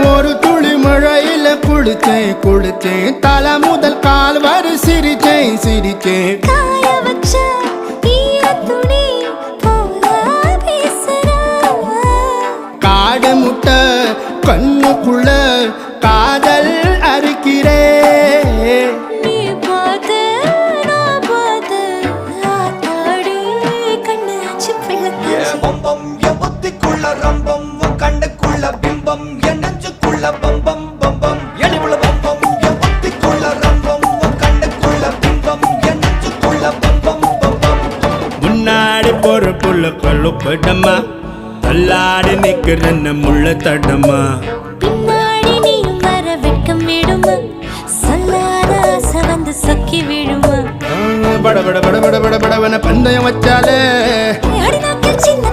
ஒரு துளி மழையில குளிச்சேன் குளிச்சேன் தலை முதல் கால் வரை சிரிச்சேன் சிரிச்சேன் காய வச்ச ஈரத்துணி போல பேசுற காடு முட்டை கண்ணுக்குள்ள காதல் அறுக்கிறே நீ பார்த்து நான் பார்த்து ஆத்தாடி கண்ணு ஆச்சு பிள்ளை பம்பம் என் புத்திக்குள்ள ரம்பம் உன் கண்ணுக்குள்ள பிம்பம் என் நெஞ்சுக்குள்ள பம்பம் பம்பம் எளிவுள்ள பம்பம் என் புத்திக்குள்ள ரம்பம் உன் கண்ணுக்குள்ள பிம்பம் என் நெஞ்சுக்குள்ள பம்பம் பம்பம் முன்னாடி போற புள்ள கழுப்படமா தள்ளாடி நிக்கிறன்ன முள்ள தடமா பின்னாடி நீயும் வர வெட்கம் விடுமா சொல்லாத ஆசை வந்து சொக்கி விடுமா பட பட பட பட பட படவன பந்தயம் வச்சாலே அடி நாக்கில் சின்ன